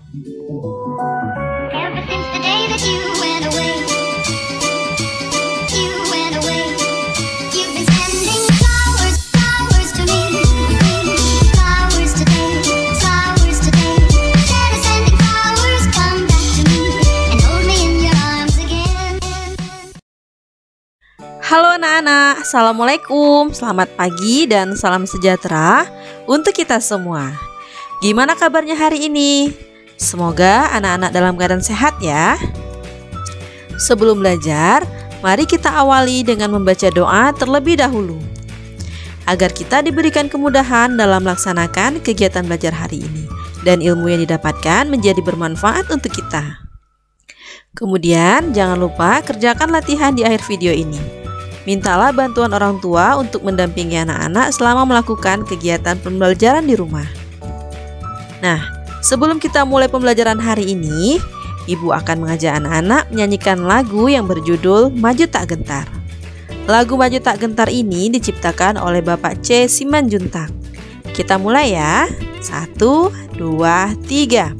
Ever since the day that you went away, you've been sending flowers, flowers to me, flowers today, flowers today. Instead of sending flowers, come back to me and hold me in your arms again. Halo anak-anak, Assalamualaikum, selamat pagi dan salam sejahtera untuk kita semua. Gimana kabarnya hari ini? Semoga anak-anak dalam keadaan sehat ya. Sebelum belajar, mari kita awali dengan membaca doa terlebih dahulu agar kita diberikan kemudahan dalam melaksanakan kegiatan belajar hari ini dan ilmu yang didapatkan menjadi bermanfaat untuk kita. Kemudian jangan lupa kerjakan latihan di akhir video ini. Mintalah bantuan orang tua untuk mendampingi anak-anak selama melakukan kegiatan pembelajaran di rumah. Nah, sebelum kita mulai pembelajaran hari ini, Ibu akan mengajak anak-anak menyanyikan lagu yang berjudul Maju Tak Gentar. Lagu Maju Tak Gentar ini diciptakan oleh Bapak C. Simanjuntak. Kita mulai ya. 1, 2, 3.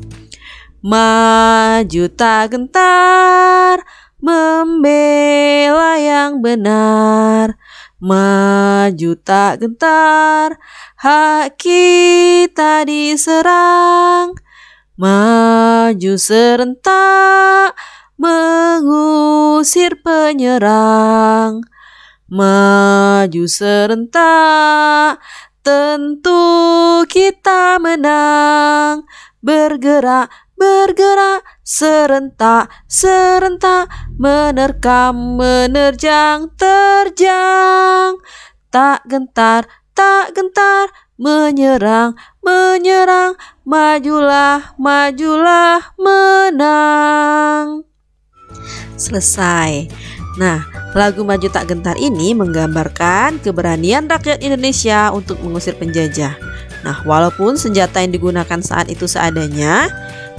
Maju tak gentar, membela yang benar. Maju tak gentar, hak kita diserang. Maju serentak, mengusir penyerang. Maju serentak, tentu kita menang. Bergerak, bergerak, serentak, serentak, menerkam, menerjang, terjang. Tak gentar, menyerang, menyerang, majulah, majulah, menang. Selesai. Nah, lagu Maju Tak Gentar ini menggambarkan keberanian rakyat Indonesia untuk mengusir penjajah. Nah, walaupun senjata yang digunakan saat itu seadanya,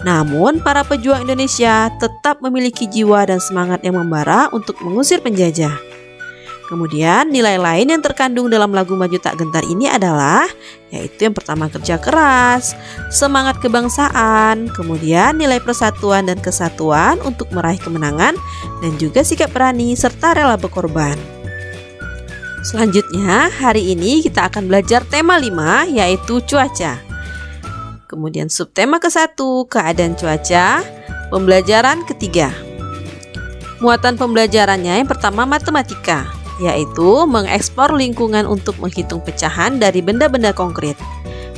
namun para pejuang Indonesia tetap memiliki jiwa dan semangat yang membara untuk mengusir penjajah. Kemudian nilai lain yang terkandung dalam lagu Maju Tak Gentar ini adalah yaitu yang pertama kerja keras, semangat kebangsaan, kemudian nilai persatuan dan kesatuan untuk meraih kemenangan, dan juga sikap berani serta rela berkorban. Selanjutnya, hari ini kita akan belajar tema 5 yaitu cuaca. Kemudian subtema ke-1 keadaan cuaca, pembelajaran ketiga. Muatan pembelajarannya yang pertama matematika, yaitu mengeksplor lingkungan untuk menghitung pecahan dari benda-benda konkret.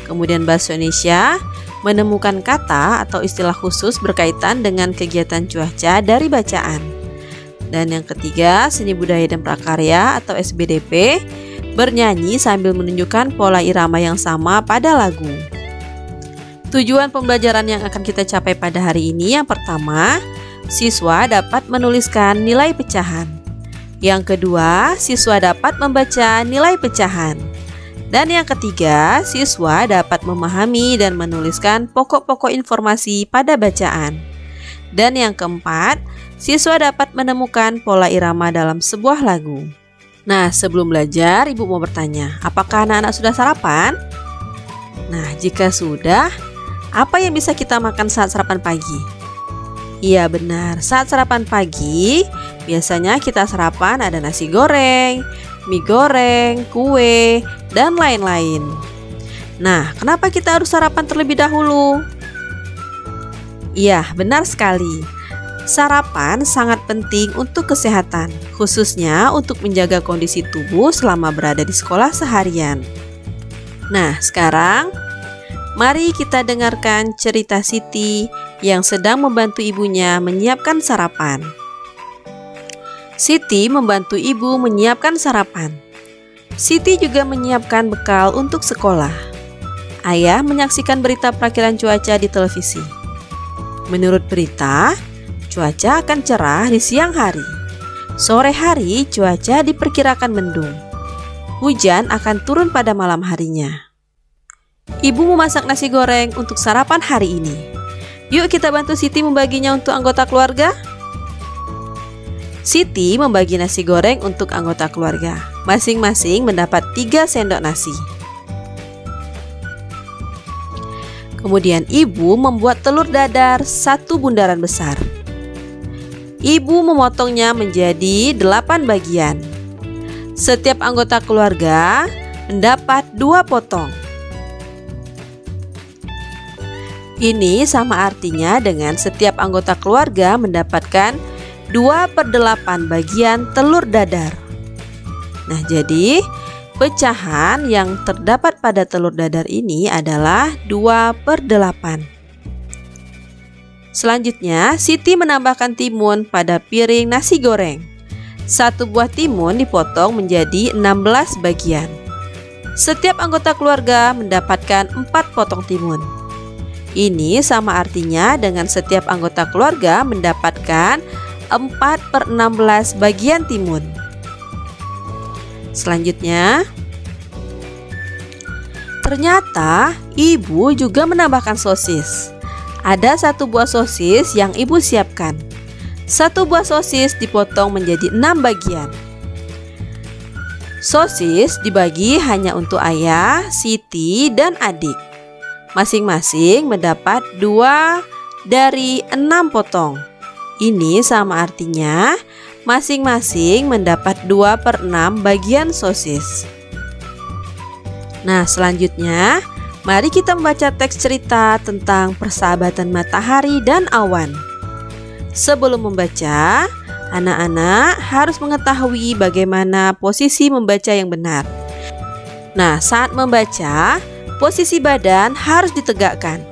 Kemudian bahasa Indonesia, menemukan kata atau istilah khusus berkaitan dengan kegiatan cuaca dari bacaan. Dan yang ketiga, seni budaya dan prakarya atau SBDP, bernyanyi sambil menunjukkan pola irama yang sama pada lagu. Tujuan pembelajaran yang akan kita capai pada hari ini yang pertama, siswa dapat menuliskan nilai pecahan. Yang kedua, siswa dapat membaca nilai pecahan. Dan yang ketiga, siswa dapat memahami dan menuliskan pokok-pokok informasi pada bacaan. Dan yang keempat, siswa dapat menemukan pola irama dalam sebuah lagu. Nah, sebelum belajar, Ibu mau bertanya, apakah anak-anak sudah sarapan? Nah, jika sudah, apa yang bisa kita makan saat sarapan pagi? Iya benar, saat sarapan pagi, biasanya kita sarapan ada nasi goreng, mie goreng, kue, dan lain-lain. Nah, kenapa kita harus sarapan terlebih dahulu? Iya, benar sekali. Sarapan sangat penting untuk kesehatan, khususnya untuk menjaga kondisi tubuh selama berada di sekolah seharian. Nah, sekarang mari kita dengarkan cerita Siti yang sedang membantu ibunya menyiapkan sarapan. Siti membantu ibu menyiapkan sarapan. Siti juga menyiapkan bekal untuk sekolah. Ayah menyaksikan berita perakilan cuaca di televisi. Menurut berita, cuaca akan cerah di siang hari. Sore hari cuaca diperkirakan mendung. Hujan akan turun pada malam harinya. Ibu memasak nasi goreng untuk sarapan hari ini. Yuk kita bantu Siti membaginya untuk anggota keluarga. Siti membagi nasi goreng untuk anggota keluarga. Masing-masing mendapat 3 sendok nasi. Kemudian ibu membuat telur dadar 1 bundaran besar. Ibu memotongnya menjadi 8 bagian. Setiap anggota keluarga mendapat 2 potong. Ini sama artinya dengan setiap anggota keluarga mendapatkan 2/8 bagian telur dadar. Nah, jadi pecahan yang terdapat pada telur dadar ini adalah 2/8. Selanjutnya, Siti menambahkan timun pada piring nasi goreng. 1 buah timun dipotong menjadi 16 bagian. Setiap anggota keluarga mendapatkan 4 potong timun. Ini sama artinya dengan setiap anggota keluarga mendapatkan 4/16 bagian timun. Selanjutnya, ternyata ibu juga menambahkan sosis. Ada 1 buah sosis yang ibu siapkan. 1 buah sosis dipotong menjadi 6 bagian. Sosis dibagi hanya untuk ayah, Siti, dan adik. Masing-masing mendapat 2 dari 6 potong. Ini sama artinya masing-masing mendapat 2/6 bagian sosis. Nah, selanjutnya mari kita membaca teks cerita tentang persahabatan matahari dan awan. Sebelum membaca, anak-anak harus mengetahui bagaimana posisi membaca yang benar. Nah, saat membaca, posisi badan harus ditegakkan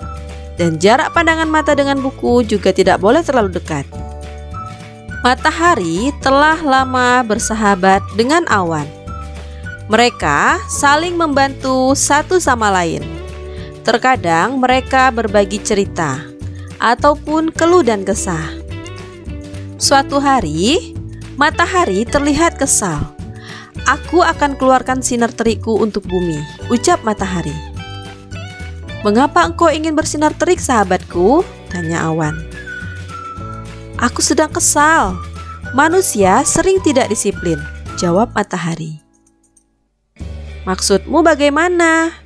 dan jarak pandangan mata dengan buku juga tidak boleh terlalu dekat. Matahari telah lama bersahabat dengan awan. Mereka saling membantu satu sama lain. Terkadang mereka berbagi cerita ataupun keluh dan kesah. Suatu hari, matahari terlihat kesal. "Aku akan keluarkan sinar terikku untuk bumi," ucap matahari. "Mengapa engkau ingin bersinar terik, sahabatku?" tanya awan. "Aku sedang kesal. Manusia sering tidak disiplin," jawab matahari. "Maksudmu bagaimana?"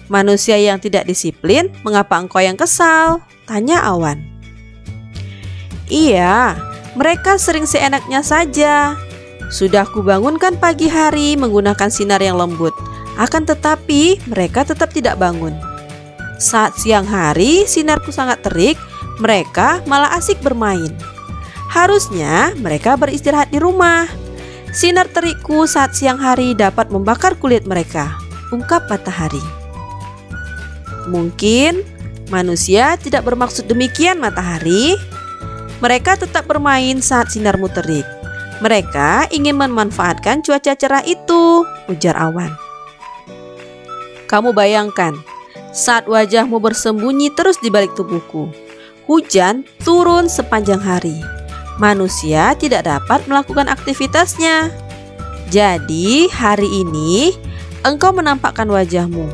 "Manusia yang tidak disiplin, mengapa engkau yang kesal?" tanya awan. "Iya, mereka sering seenaknya saja. Sudah kubangunkan pagi hari menggunakan sinar yang lembut. Akan tetapi mereka tetap tidak bangun. Saat siang hari sinarku sangat terik, mereka malah asik bermain. Harusnya mereka beristirahat di rumah. Sinar terikku saat siang hari dapat membakar kulit mereka," ungkap matahari. "Mungkin manusia tidak bermaksud demikian, matahari. Mereka tetap bermain saat sinarmu terik. Mereka ingin memanfaatkan cuaca cerah itu," ujar awan. "Kamu bayangkan, saat wajahmu bersembunyi terus di balik tubuhku, hujan turun sepanjang hari. Manusia tidak dapat melakukan aktivitasnya. Jadi hari ini engkau menampakkan wajahmu.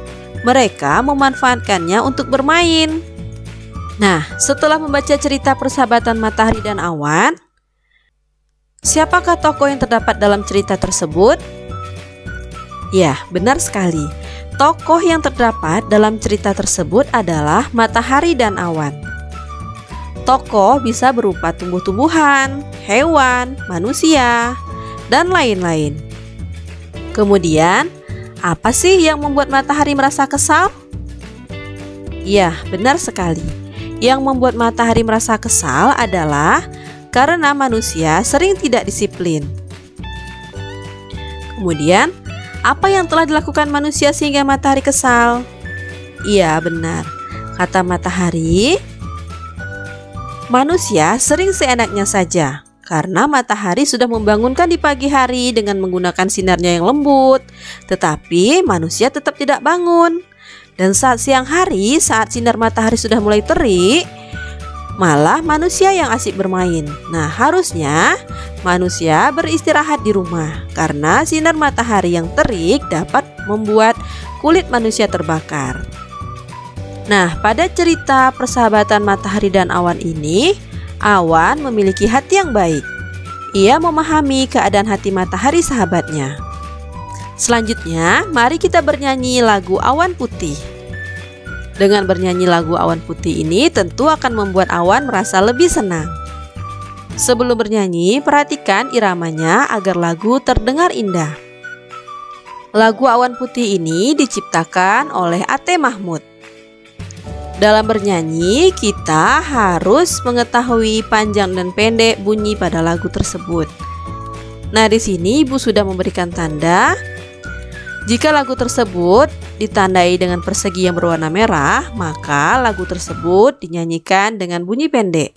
Mereka memanfaatkannya untuk bermain." Nah, setelah membaca cerita persahabatan matahari dan awan, siapakah tokoh yang terdapat dalam cerita tersebut? Ya, benar sekali. Tokoh yang terdapat dalam cerita tersebut adalah matahari dan awan. Tokoh bisa berupa tumbuh-tumbuhan, hewan, manusia, dan lain-lain. Kemudian, apa sih yang membuat matahari merasa kesal? Ya, benar sekali. Yang membuat matahari merasa kesal adalah karena manusia sering tidak disiplin. Kemudian, apa yang telah dilakukan manusia sehingga matahari kesal? Iya, benar. Kata matahari, manusia sering seenaknya saja karena matahari sudah membangunkan di pagi hari dengan menggunakan sinarnya yang lembut, tetapi manusia tetap tidak bangun. Dan saat siang hari, saat sinar matahari sudah mulai terik, malah manusia yang asik bermain. Nah, harusnya manusia beristirahat di rumah karena sinar matahari yang terik dapat membuat kulit manusia terbakar. Nah, pada cerita persahabatan matahari dan awan ini, awan memiliki hati yang baik. Ia memahami keadaan hati matahari sahabatnya. Selanjutnya, mari kita bernyanyi lagu Awan Putih. Dengan bernyanyi lagu Awan Putih ini tentu akan membuat Awan merasa lebih senang. Sebelum bernyanyi, perhatikan iramanya agar lagu terdengar indah. Lagu Awan Putih ini diciptakan oleh A.T. Mahmud. Dalam bernyanyi, kita harus mengetahui panjang dan pendek bunyi pada lagu tersebut. Nah, di sini Ibu sudah memberikan tanda. Jika lagu tersebut ditandai dengan persegi yang berwarna merah, maka lagu tersebut dinyanyikan dengan bunyi pendek.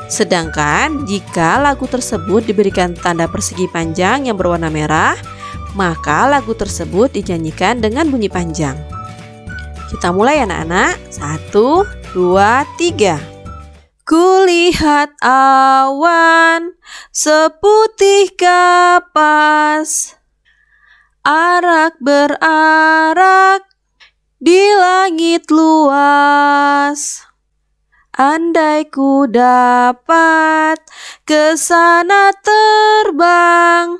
Sedangkan jika lagu tersebut diberikan tanda persegi panjang yang berwarna merah, maka lagu tersebut dinyanyikan dengan bunyi panjang. Kita mulai anak-anak. 1, 2, 3. Kulihat awan seputih kapas, arak berarak di langit luas. Andai ku dapat ke sana terbang,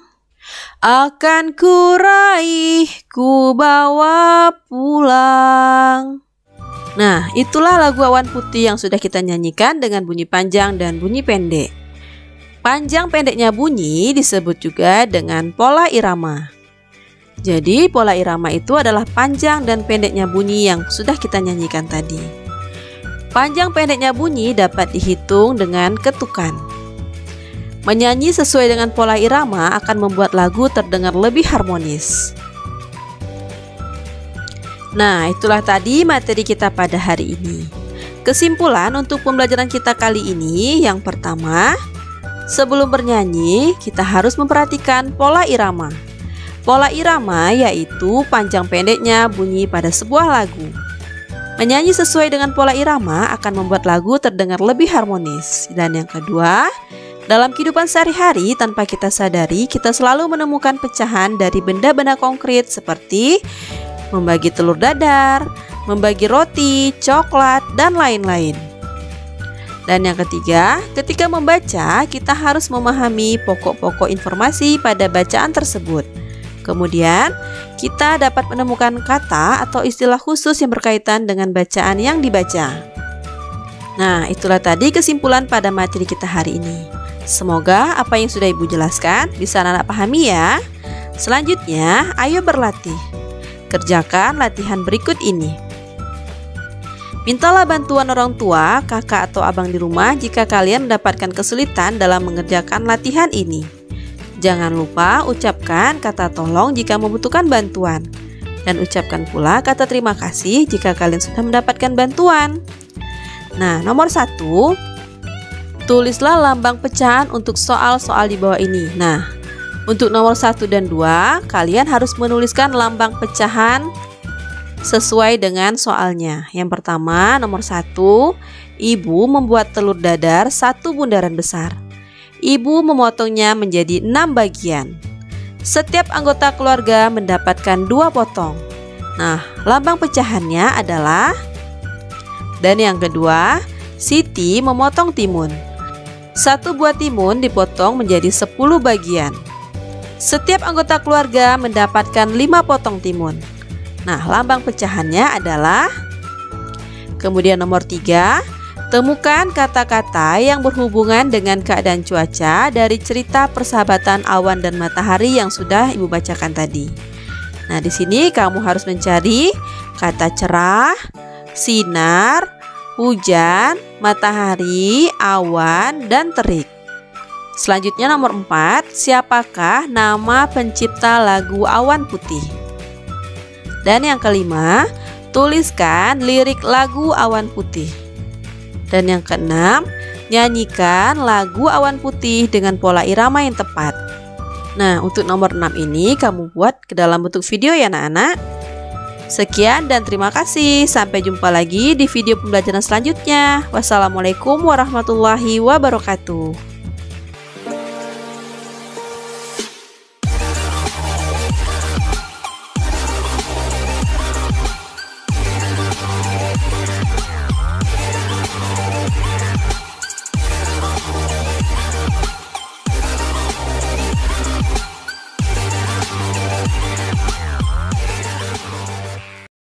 akan ku raih, ku bawa pulang. Nah, itulah lagu Awan Putih yang sudah kita nyanyikan dengan bunyi panjang dan bunyi pendek. Panjang pendeknya bunyi disebut juga dengan pola irama. Jadi pola irama itu adalah panjang dan pendeknya bunyi yang sudah kita nyanyikan tadi. Panjang pendeknya bunyi dapat dihitung dengan ketukan. Menyanyi sesuai dengan pola irama akan membuat lagu terdengar lebih harmonis. Nah, itulah tadi materi kita pada hari ini. Kesimpulan untuk pembelajaran kita kali ini, yang pertama, sebelum bernyanyi kita harus memperhatikan pola irama. Pola irama yaitu panjang pendeknya bunyi pada sebuah lagu. Menyanyi sesuai dengan pola irama akan membuat lagu terdengar lebih harmonis. Dan yang kedua, dalam kehidupan sehari-hari tanpa kita sadari, kita selalu menemukan pecahan dari benda-benda konkret seperti membagi telur dadar, membagi roti, coklat, dan lain-lain. Dan yang ketiga, ketika membaca, kita harus memahami pokok-pokok informasi pada bacaan tersebut. Kemudian, kita dapat menemukan kata atau istilah khusus yang berkaitan dengan bacaan yang dibaca. Nah, itulah tadi kesimpulan pada materi kita hari ini. Semoga apa yang sudah Ibu jelaskan bisa anak-anak pahami ya. Selanjutnya, ayo berlatih. Kerjakan latihan berikut ini. Mintalah bantuan orang tua, kakak atau abang di rumah jika kalian mendapatkan kesulitan dalam mengerjakan latihan ini. Jangan lupa ucapkan kata tolong jika membutuhkan bantuan. Dan ucapkan pula kata terima kasih jika kalian sudah mendapatkan bantuan. Nah, nomor 1, tulislah lambang pecahan untuk soal-soal di bawah ini. Nah, untuk nomor 1 dan 2, kalian harus menuliskan lambang pecahan sesuai dengan soalnya. Yang pertama, nomor 1, Ibu membuat telur dadar 1 bundaran besar. Ibu memotongnya menjadi 6 bagian. Setiap anggota keluarga mendapatkan 2 potong. Nah, lambang pecahannya adalah. Dan yang kedua, Siti memotong timun. 1 buah timun dipotong menjadi 10 bagian. Setiap anggota keluarga mendapatkan 5 potong timun. Nah, lambang pecahannya adalah. Kemudian nomor 3, temukan kata-kata yang berhubungan dengan keadaan cuaca dari cerita persahabatan awan dan matahari yang sudah Ibu bacakan tadi. Nah, di sini kamu harus mencari kata cerah, sinar, hujan, matahari, awan, dan terik. Selanjutnya nomor 4, siapakah nama pencipta lagu Awan Putih? Dan yang kelima, tuliskan lirik lagu Awan Putih. Dan yang keenam, nyanyikan lagu Awan Putih dengan pola irama yang tepat. Nah, untuk nomor 6 ini kamu buat ke dalam bentuk video ya anak-anak. Sekian dan terima kasih. Sampai jumpa lagi di video pembelajaran selanjutnya. Wassalamualaikum warahmatullahi wabarakatuh.